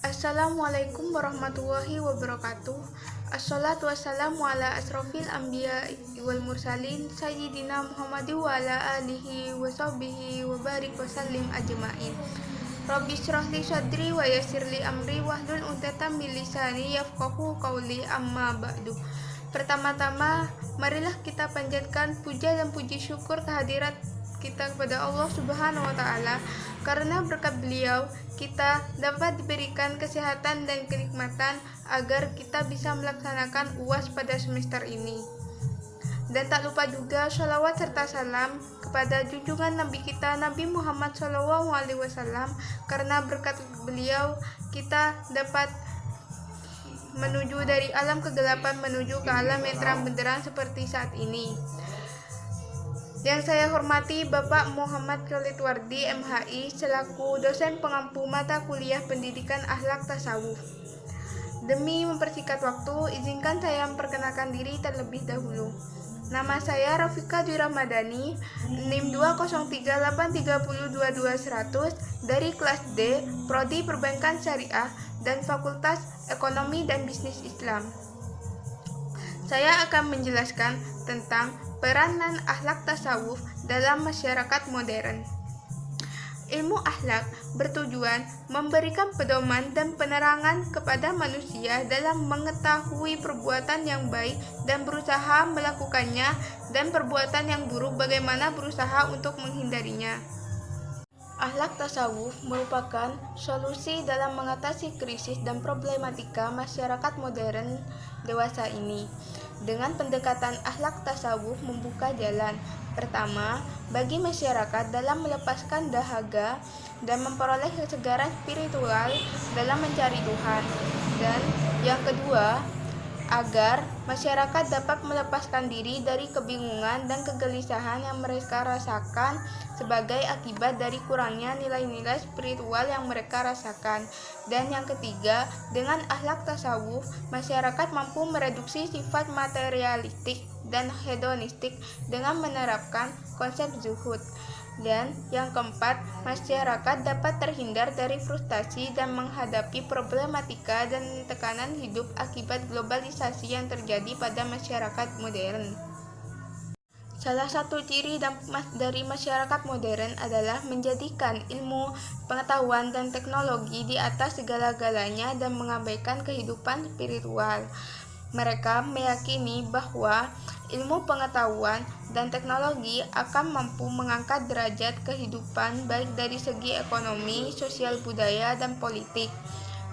Assalamualaikum warahmatullahi wabarakatuh. Assalatu wassalamu ala asrofil anbiya wal mursalin sayyidina Muhammadi wa ala alihi wa sahbihi wa barik wa sallim ajma'in. Rabbi syrah li sadri wa yassir li amri wahlul 'uqdatam min lisani yafqahu qawli amma ba'du. Pertama-tama, marilah kita panjatkan puja dan puji syukur kehadirat kita kepada Allah Subhanahu wa taala, karena berkat beliau kita dapat diberikan kesehatan dan kenikmatan agar kita bisa melaksanakan UAS pada semester ini. Dan tak lupa juga sholawat serta salam kepada junjungan Nabi kita Nabi Muhammad SAW, karena berkat beliau kita dapat menuju dari alam kegelapan menuju ke alam yang terang benderang seperti saat ini. Yang saya hormati Bapak Muhammad Khalid Wardi MHI selaku dosen pengampu mata kuliah pendidikan akhlak tasawuf. Demi mempersingkat waktu, izinkan saya memperkenalkan diri terlebih dahulu. Nama saya Rafika Dwi Ramadhani, NIM 20383022100 dari kelas D, Prodi Perbankan Syariah dan Fakultas Ekonomi dan Bisnis Islam. Saya akan menjelaskan tentang peranan akhlak tasawuf dalam masyarakat modern. Ilmu akhlak bertujuan memberikan pedoman dan penerangan kepada manusia dalam mengetahui perbuatan yang baik dan berusaha melakukannya, dan perbuatan yang buruk bagaimana berusaha untuk menghindarinya. Akhlak tasawuf merupakan solusi dalam mengatasi krisis dan problematika masyarakat modern dewasa ini. Dengan pendekatan akhlak tasawuf membuka jalan pertama bagi masyarakat dalam melepaskan dahaga dan memperoleh kesegaran spiritual dalam mencari Tuhan, dan yang kedua agar masyarakat dapat melepaskan diri dari kebingungan dan kegelisahan yang mereka rasakan sebagai akibat dari kurangnya nilai-nilai spiritual yang mereka rasakan. Dan yang ketiga, dengan akhlak tasawuf, masyarakat mampu mereduksi sifat materialistik dan hedonistik dengan menerapkan konsep zuhud. Dan yang keempat, masyarakat dapat terhindar dari frustasi dan menghadapi problematika dan tekanan hidup akibat globalisasi yang terjadi pada masyarakat modern. Salah satu ciri dari masyarakat modern adalah menjadikan ilmu, pengetahuan, dan teknologi di atas segala-galanya dan mengabaikan kehidupan spiritual. Mereka meyakini bahwa ilmu pengetahuan dan teknologi akan mampu mengangkat derajat kehidupan baik dari segi ekonomi, sosial, budaya, dan politik.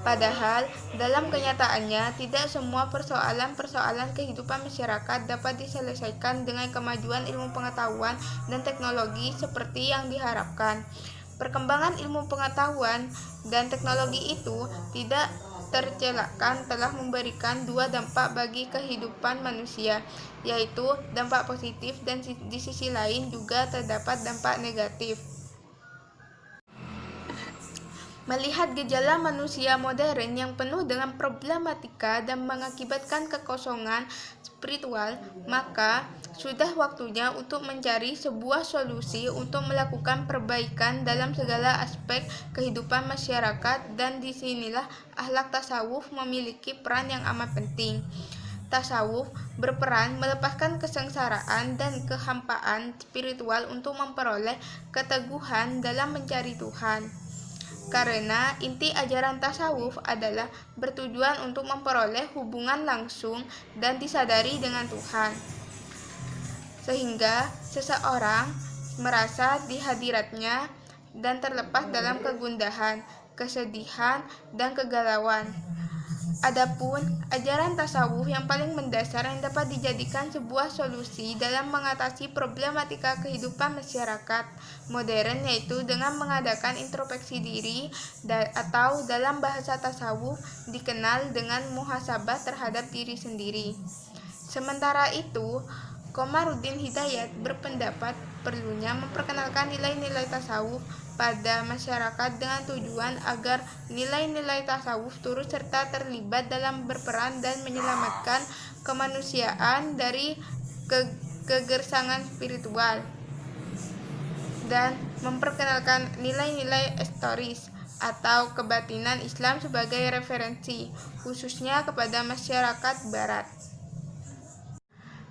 Padahal dalam kenyataannya tidak semua persoalan-persoalan kehidupan masyarakat dapat diselesaikan dengan kemajuan ilmu pengetahuan dan teknologi seperti yang diharapkan. Perkembangan ilmu pengetahuan dan teknologi itu tidak tercelakkan telah memberikan dua dampak bagi kehidupan manusia, yaitu dampak positif, dan di sisi lain juga terdapat dampak negatif. Melihat gejala manusia modern yang penuh dengan problematika dan mengakibatkan kekosongan spiritual, maka sudah waktunya untuk mencari sebuah solusi untuk melakukan perbaikan dalam segala aspek kehidupan masyarakat, dan disinilah akhlak tasawuf memiliki peran yang amat penting. Tasawuf berperan melepaskan kesengsaraan dan kehampaan spiritual untuk memperoleh keteguhan dalam mencari Tuhan. Karena inti ajaran tasawuf adalah bertujuan untuk memperoleh hubungan langsung dan disadari dengan Tuhan, sehingga seseorang merasa di hadiratnya dan terlepas dalam kegundahan, kesedihan, dan kegalauan. Adapun ajaran tasawuf yang paling mendasar yang dapat dijadikan sebuah solusi dalam mengatasi problematika kehidupan masyarakat modern, yaitu dengan mengadakan introspeksi diri, atau dalam bahasa tasawuf dikenal dengan muhasabah terhadap diri sendiri. Sementara itu, Komarudin Hidayat berpendapat perlunya memperkenalkan nilai-nilai tasawuf pada masyarakat dengan tujuan agar nilai-nilai tasawuf turut serta terlibat dalam berperan dan menyelamatkan kemanusiaan dari kegersangan spiritual, dan memperkenalkan nilai-nilai historis atau kebatinan Islam sebagai referensi, khususnya kepada masyarakat Barat.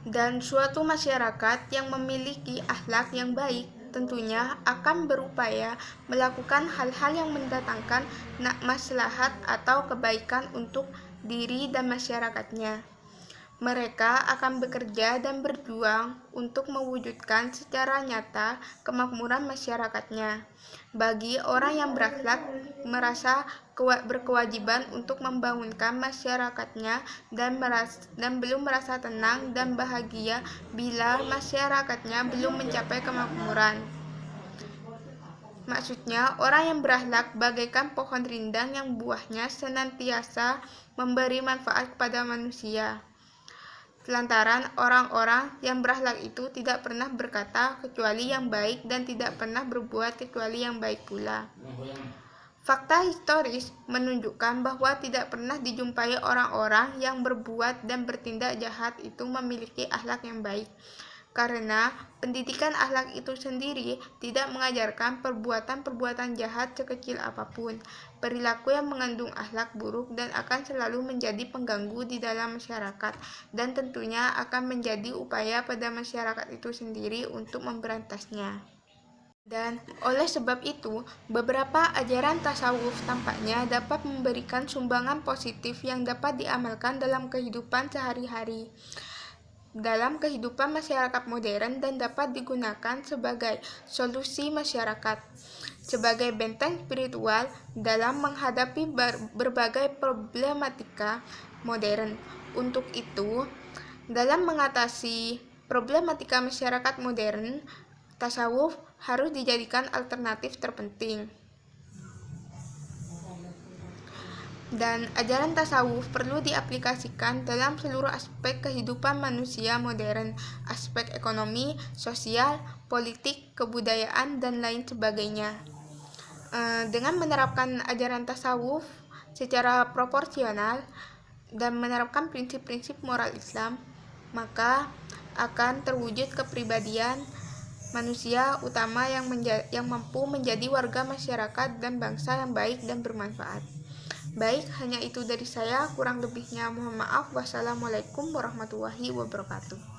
Dan suatu masyarakat yang memiliki akhlak yang baik tentunya akan berupaya melakukan hal-hal yang mendatangkan maslahat atau kebaikan untuk diri dan masyarakatnya. Mereka akan bekerja dan berjuang untuk mewujudkan secara nyata kemakmuran masyarakatnya. Bagi orang yang berakhlak merasa berkewajiban untuk membangunkan masyarakatnya dan belum merasa tenang dan bahagia bila masyarakatnya belum mencapai kemakmuran. Maksudnya, orang yang berakhlak bagaikan pohon rindang yang buahnya senantiasa memberi manfaat kepada manusia. Lantaran orang-orang yang berakhlak itu tidak pernah berkata kecuali yang baik dan tidak pernah berbuat kecuali yang baik pula. Fakta historis menunjukkan bahwa tidak pernah dijumpai orang-orang yang berbuat dan bertindak jahat itu memiliki akhlak yang baik. Karena pendidikan akhlak itu sendiri tidak mengajarkan perbuatan-perbuatan jahat sekecil apapun, perilaku yang mengandung akhlak buruk dan akan selalu menjadi pengganggu di dalam masyarakat, dan tentunya akan menjadi upaya pada masyarakat itu sendiri untuk memberantasnya. Dan oleh sebab itu, beberapa ajaran tasawuf tampaknya dapat memberikan sumbangan positif yang dapat diamalkan dalam kehidupan sehari-hari, dalam kehidupan masyarakat modern, dan dapat digunakan sebagai solusi masyarakat, sebagai benteng spiritual dalam menghadapi berbagai problematika modern. Untuk itu, dalam mengatasi problematika masyarakat modern, tasawuf harus dijadikan alternatif terpenting. Dan ajaran tasawuf perlu diaplikasikan dalam seluruh aspek kehidupan manusia modern, aspek ekonomi, sosial, politik, kebudayaan, dan lain sebagainya. Dengan menerapkan ajaran tasawuf secara proporsional dan menerapkan prinsip-prinsip moral Islam, maka akan terwujud kepribadian manusia utama yang mampu menjadi warga masyarakat dan bangsa yang baik dan bermanfaat. Baik, hanya itu dari saya, kurang lebihnya mohon maaf. Wassalamualaikum warahmatullahi wabarakatuh.